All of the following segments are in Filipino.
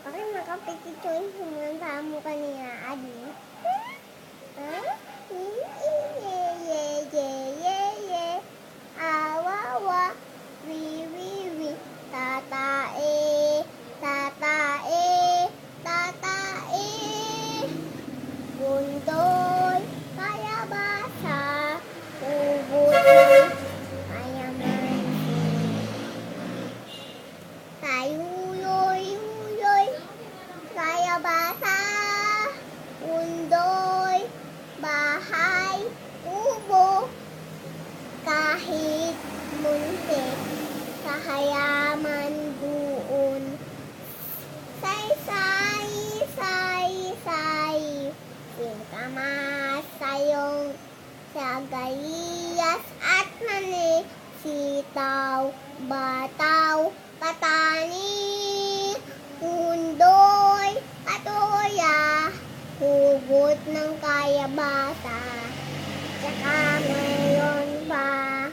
Bakit nakapitito yung sumunta mo kanina, Adi? Huh? Ye. Awawa. Wi. Tatae. Bundoy. Kalabasa. Ubod ng mayaman. Tayuyoy. Kalabasa. Bundoy. Bahay. Ubo. Kahit muntik. Kahayaman doon. Say. Singkamas sayong sagayas at mani. Sitaw, bataw, patani. Undoy, patoya. Hugot ng kalabasa. Tsaka ngayon pa.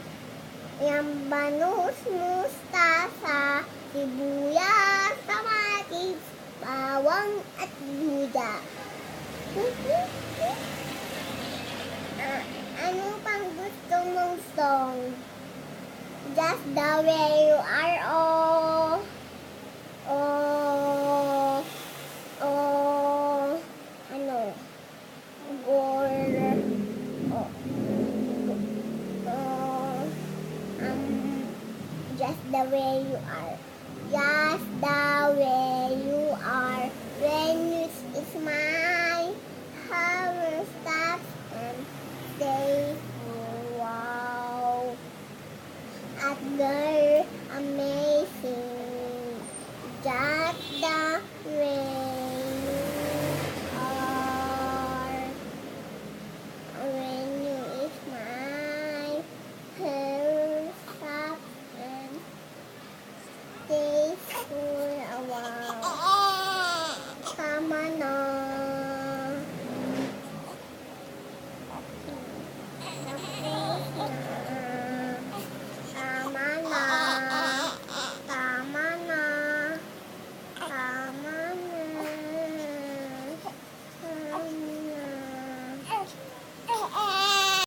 Yung banus, mustasa, sibuyas, kamatis, bawang at duda. Ano pang gusto mong song? Just the way you are, ano? Gore, just the way you are. Just the way you are. When you smile, how stops and stay. Wow. At the